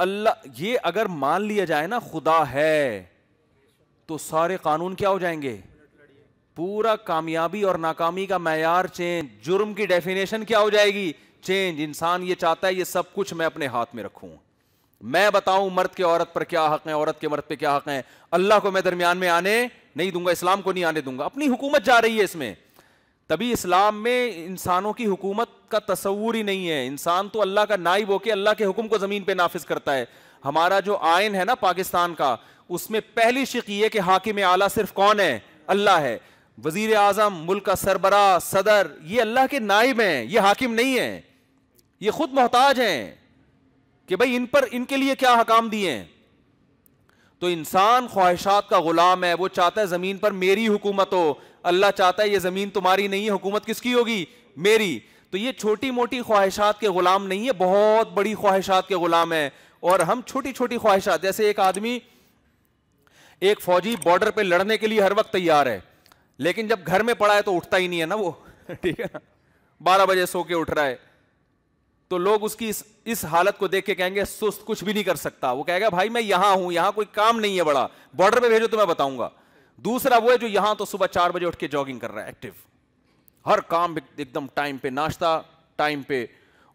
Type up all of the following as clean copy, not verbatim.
اللہ یہ اگر مان لیا جائے نا خدا ہے تو سارے قانون کیا ہو جائیں گے, پورا کامیابی اور ناکامی کا معیار چینج, جرم کی ڈیفینیشن کیا ہو جائے گی چینج. انسان یہ چاہتا ہے یہ سب کچھ میں اپنے ہاتھ میں رکھوں, میں بتاؤں مرد کے عورت پر کیا حق ہے, عورت کے مرد پہ کیا حق ہے, اللہ کو میں درمیان میں آنے نہیں دوں گا, اسلام کو نہیں آنے دوں گا. اپنی حکومت جا رہی ہے اس میں. تبھی اسلام میں انسانوں کی حکومت کا تصور ہی نہیں ہے. انسان تو اللہ کا نائب ہو کے اللہ کے حکم کو زمین پہ نافذ کرتا ہے. ہمارا جو آئین ہے نا پاکستان کا, اس میں پہلی شق یہ ہے کہ حاکم اعلیٰ صرف کون ہے, اللہ ہے. وزیر اعظم, ملک کا سربراہ, صدر, یہ اللہ کے نائب ہیں, یہ حاکم نہیں ہیں, یہ خود محتاج ہیں کہ بھائی ان کے لیے کیا حکام دیے ہیں. تو انسان خواہشات کا غلام ہے, وہ چاہتا ہے زمین پر میری حکومت ہو. اللہ چاہتا ہے یہ زمین تمہاری نہیں ہے, حکومت کس کی ہوگی, میری. تو یہ چھوٹی موٹی خواہشات کے غلام نہیں ہے, بہت بڑی خواہشات کے غلام ہے. اور ہم چھوٹی چھوٹی خواہشات, جیسے ایک آدمی, ایک فوجی بارڈر پہ لڑنے کے لیے ہر وقت تیار ہے, لیکن جب گھر میں پڑا ہے تو اٹھتا ہی نہیں ہے نا وہ, ٹھیک ہے نا, 12 بجے سو کے اٹھ رہا ہے. تو لوگ اس کی اس حالت کو دیکھ کے کہیں گے سست, کچھ بھی نہیں کر سکتا. وہ کہے گا بھائی میں یہاں ہوں, یہاں کوئی کام نہیں ہے بڑا, بارڈر پہ بھیجو تو میں بتاؤں گا. دوسرا وہ ہے جو یہاں تو صبح 4 بجے اٹھ کے جاگنگ کر رہا ہے, ایکٹیو, ہر کام ایک دم ٹائم پہ, ناشتہ ٹائم پہ,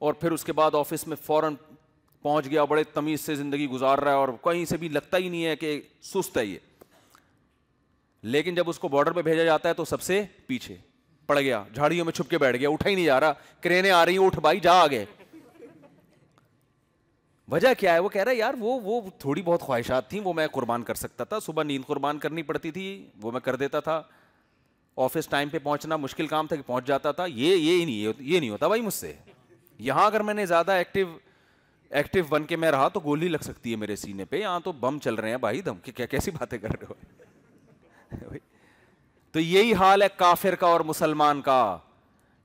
اور پھر اس کے بعد آفس میں فوراً پہنچ گیا, بڑے تمیز سے زندگی گزار رہا ہے, اور کہیں سے بھی لگتا ہی نہیں ہے کہ سست ہے یہ. لیکن جب اس کو بارڈر پہ بھیجا جاتا ہے تو سب سے پیچھے پڑ گیا, جھاڑیوں میں چھپ کے بیٹھ گیا, اٹھا ہی نہیں جا رہا, کرینیں آ رہی ہیں, اٹھ بھائی جا آگے. وجہ کیا ہے؟ وہ کہہ رہا ہے یار وہ تھوڑی بہت خواہشات تھیں, وہ میں قربان کر سکتا تھا. صبح نیند قربان کرنی پڑتی تھی, وہ میں کر دیتا تھا. آفس ٹائم پہ پہنچنا مشکل کام تھا کہ پہنچ جاتا تھا. یہ نہیں ہوتا بھائی مجھ سے. یہاں اگر میں نے زیادہ ایکٹیو بن کے میں رہا تو گولی لگ سکتی ہے میرے سینے پہ. یہاں تو بم چل رہے ہیں بھائی, دم کیا کیسی باتیں کر رہے ہو. تو یہی حال ہے کافر کا اور مسلمان کا.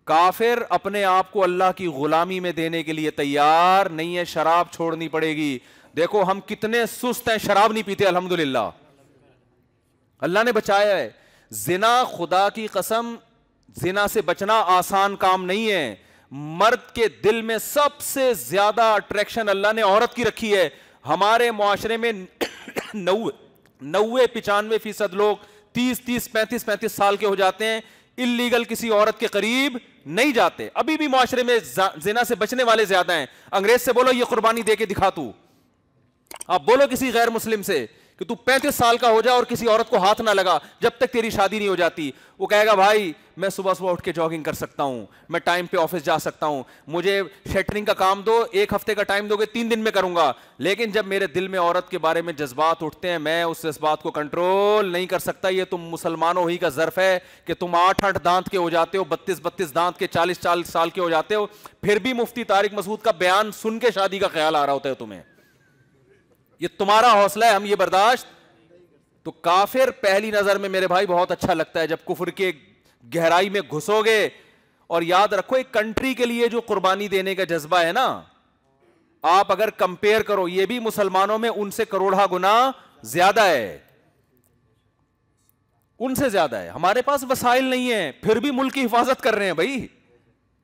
کافر اپنے آپ کو اللہ کی غلامی میں دینے کے لیے تیار نہیں ہے, شراب چھوڑنی پڑے گی. دیکھو ہم کتنے سست ہیں, شراب نہیں پیتے الحمدللہ, اللہ نے بچایا ہے. زنا, خدا کی قسم, زنا سے بچنا آسان کام نہیں ہے. مرد کے دل میں سب سے زیادہ اٹریکشن اللہ نے عورت کی رکھی ہے. ہمارے معاشرے میں 90-95% لوگ 30-35 سال کے ہو جاتے ہیں, اللیگل کسی عورت کے قریب نہیں جاتے. ابھی بھی معاشرے میں زنا سے بچنے والے زیادہ ہیں. انگریز سے بولو یہ قربانی دے کے دکھا تو, آپ بولو کسی غیر مسلم سے کہ تو 35 سال کا ہو جا اور کسی عورت کو ہاتھ نہ لگا جب تک تیری شادی نہیں ہو جاتی. وہ کہے گا بھائی میں صبح اٹھ کے جاگنگ کر سکتا ہوں, میں ٹائم پہ آفس جا سکتا ہوں, مجھے شیٹرنگ کا کام دو, 1 ہفتے کا ٹائم دو گے 3 دن میں کروں گا. لیکن جب میرے دل میں عورت کے بارے میں جذبات اٹھتے ہیں, میں اس جذبات کو کنٹرول نہیں کر سکتا. یہ تم مسلمانوں ہی کا ظرف ہے کہ تم 8 دانت کے ہو جاتے ہو, 32 دانت کے, 40 سال کے ہو جاتے ہو, پھر بھی مفتی طارق مسعود کا بیان سن کے شادی کا خیال آ رہا ہوتا ہے تمہیں. یہ تمہارا حوصلہ ہے, ہم یہ برداشت. تو کافر پہلی نظر میں میرے بھائی بہت اچھا لگتا ہے جب کفر کے گہرائی میں گھسو گے. اور یاد رکھو ایک کنٹری کے لیے جو قربانی دینے کا جذبہ ہے نا, آپ اگر کمپیئر کرو, یہ بھی مسلمانوں میں ان سے کروڑہ گنا زیادہ ہے, ان سے زیادہ ہے. ہمارے پاس وسائل نہیں ہیں, پھر بھی ملک کی حفاظت کر رہے ہیں بھائی.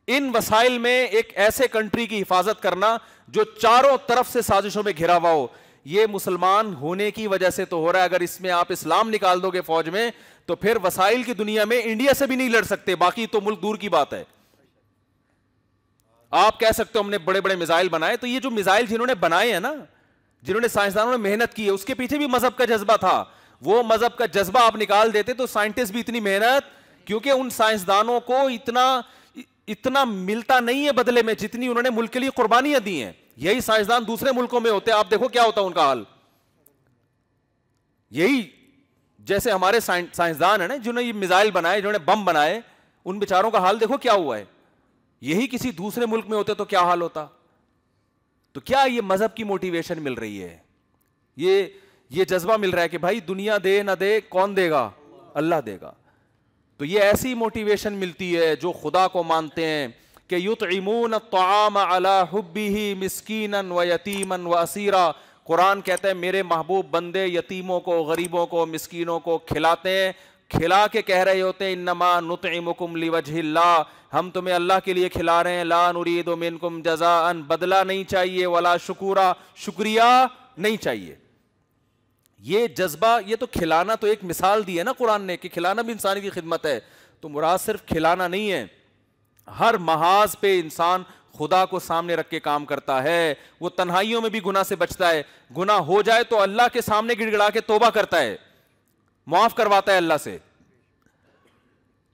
ان وسائل میں ایک ایسے کنٹری کی حفاظت کرنا جو چاروں طرف سے سازشوں میں گھرا ہوا ہو, یہ مسلمان ہونے کی وجہ سے تو ہو رہا ہے. اگر اس میں آپ اسلام نکال دو گے فوج میں تو پھر وسائل کی دنیا میں انڈیا سے بھی نہیں لڑ سکتے, باقی تو ملک دور کی بات ہے. آپ کہہ سکتے ہو ہم نے بڑے بڑے میزائل بنائے, تو یہ جو میزائل جنہوں نے بنائے ہیں نا, جنہوں نے سائنسدانوں نے محنت کی ہے, اس کے پیچھے بھی مذہب کا جذبہ تھا. وہ مذہب کا جذبہ آپ نکال دیتے تو سائنٹسٹ بھی اتنی محنت, کیونکہ ان سائنسدانوں کو اتنا ملتا نہیں ہے بدلے میں جتنی انہوں نے ملک کے لیے قربانیاں دی ہیں. یہی سائنسدان دوسرے ملکوں میں ہوتے, آپ دیکھو کیا ہوتا ان کا حال. یہی جیسے ہمارے سائنسدان ہیں نا جنہوں نے یہ میزائل بنائے, جنہوں نے بم بنائے, ان بیچاروں کا حال دیکھو کیا ہوا ہے. یہی کسی دوسرے ملک میں ہوتے تو کیا حال ہوتا. تو کیا یہ مذہب کی موٹیویشن مل رہی ہے, یہ جذبہ مل رہا ہے کہ بھائی دنیا دے نہ دے کون دے گا, اللہ دے گا. تو یہ ایسی موٹیویشن ملتی ہے جو خدا کو مانتے ہیں کہ یطعمون الطعام علی حبہ مسکینا و یتیما و اسیرا. قرآن کہتا ہے میرے محبوب بندے یتیموں کو, غریبوں کو, مسکینوں کو کھلاتے ہیں, کھلا کے کہہ رہے ہوتے ہیں انما نطعمکم لوجہ اللہ، ہم تمہیں اللہ کے لیے کھلا رہے ہیں، لا نرید منکم جزاء، بدلہ نہیں چاہیے، ولا شکورا، شکریہ نہیں چاہیے. یہ جذبہ، یہ تو کھلانا تو ایک مثال دی ہے نا قرآن نے کہ کھلانا بھی انسانی کی خدمت ہے. تو مراد صرف کھلانا نہیں ہے، ہر محاذ پہ انسان خدا کو سامنے رکھ کے کام کرتا ہے. وہ تنہائیوں میں بھی گناہ سے بچتا ہے، گناہ ہو جائے تو اللہ کے سامنے گڑ گڑا کے توبہ کرتا ہے، معاف کرواتا ہے اللہ سے.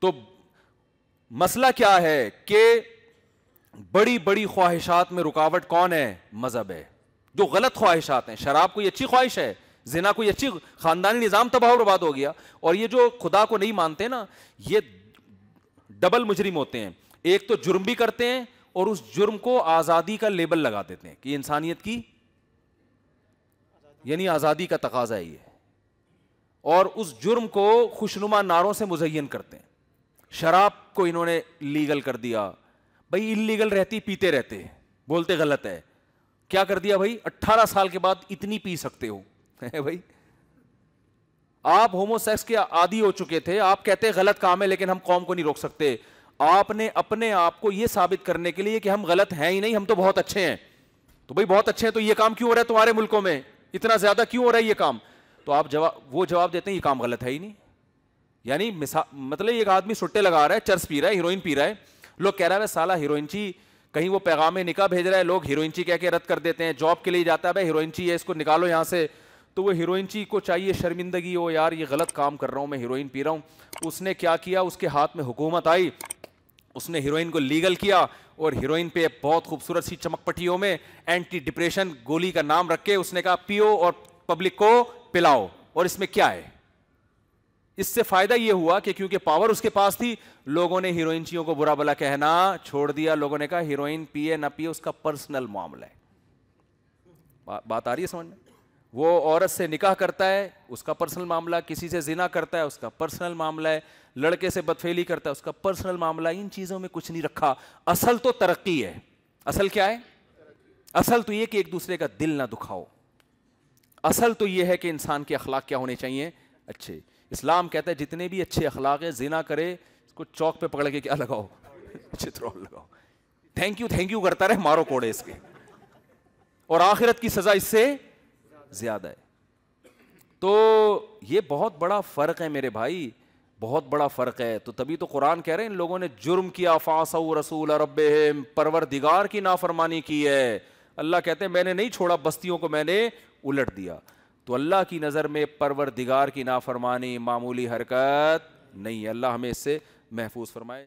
تو مسئلہ کیا ہے کہ بڑی بڑی خواہشات میں رکاوٹ کون ہے؟ مذہب ہے. جو غلط خواہشات ہیں، شراب کوئی اچھی خواہش ہے، زنا کوئی اچھی، خاندانی نظام تباہ و برباد ہو گیا. اور یہ جو خدا کو نہیں مانتے نا، یہ ڈبل مجرم ہوتے ہیں. ایک تو جرم بھی کرتے ہیں اور اس جرم کو آزادی کا لیبل لگا دیتے ہیں کہ انسانیت کی، یعنی آزادی کا تقاضا ہے یہ، اور اس جرم کو خوشنما نعروں سے مزین کرتے ہیں. شراب کو انہوں نے لیگل کر دیا، بھائی انلیگل رہتی پیتے رہتے، بولتے غلط ہے. کیا کر دیا بھائی؟ 18 سال کے بعد اتنی پی سکتے ہو. بھائی آپ ہومو سیکس کے عادی ہو چکے تھے، آپ کہتے غلط کام ہے لیکن ہم قوم کو نہیں روک سکتے. آپ نے اپنے آپ کو یہ ثابت کرنے کے لیے کہ ہم غلط ہیں ہی نہیں، ہم تو بہت اچھے ہیں. تو بھائی بہت اچھے ہیں تو یہ کام کیوں ہو رہا ہے تمہارے ملکوں میں، اتنا زیادہ کیوں ہو رہا ہے یہ کام؟ تو آپ وہ جواب دیتے ہیں یہ کام غلط ہے ہی نہیں. یعنی مطلب ایک آدمی سٹے لگا رہا ہے، چرس پی رہا ہے، ہیروئن پی رہا ہے، لوگ کہہ رہا ہے سالہ ہیروئن چی، کہیں وہ پیغام نکاح بھیج رہا ہے، لوگ ہیروئن چی کہہ کے رد کر دیتے ہیں. جاب کے لیے جاتا ہے، بھائی ہیروئن چی ہے اس کو نکالو یہاں سے، تو وہ ہیروئن چی کو چاہیے شرمندگی ہو، یار یہ غلط کام کر رہا ہوں میں، ہیروئن پی رہا ہوں. اس نے کیا کیا؟ اس کے ہاتھ میں حکومت آئی، اس نے ہیروئن کو لیگل کیا، اور ہیروئن پہ بہت خوبصورت سی چمک پٹیوں میں اینٹی ڈپریشن گولی کا نام رکھ کے اس نے کہا پیو اور پبلک کو پلاؤ. اور اس میں کیا ہے؟ اس سے فائدہ یہ ہوا کہ کیونکہ پاور اس کے پاس تھی، لوگوں نے ہیروئنچیوں کو برا بلا کہنا چھوڑ دیا. لوگوں نے کہا ہیروئن پیے نہ پیے اس کا پرسنل معاملہ ہے. بات آ رہی ہے سمجھ میں؟ وہ عورت سے نکاح کرتا ہے اس کا پرسنل معاملہ، کسی سے زنا کرتا ہے اس کا پرسنل معاملہ ہے، لڑکے سے بدفعلی کرتا ہے اس کا پرسنل معاملہ. ان چیزوں میں کچھ نہیں رکھا. اصل تو ترقی ہے. اصل کیا ہے؟ اصل تو یہ کہ ایک دوسرے کا دل نہ دکھاؤ. اصل تو یہ ہے کہ انسان کے اخلاق کیا ہونے چاہیے؟ اچھے. اسلام کہتا ہے جتنے بھی اچھے اخلاق ہیں، زنا کرے اس کو چوک پہ پکڑ کے کیا لگاؤ؟ چترول لگاؤ، تھینک یو کرتا رہے، مارو کوڑے اس کے، اور آخرت کی سزا اس سے زیادہ ہے. تو یہ بہت بڑا فرق ہے میرے بھائی، بہت بڑا فرق ہے. تو تبھی تو قرآن کہہ رہے ہیں ان لوگوں نے جرم کیا، فعصوا رسول ربہم، پروردگار کی نافرمانی کی ہے. اللہ کہتے ہیں میں نے نہیں چھوڑا بستیوں کو، میں نے الٹ دیا. تو اللہ کی نظر میں پروردگار کی نافرمانی معمولی حرکت نہیں ہے. اللہ ہمیں اس سے محفوظ فرمائے.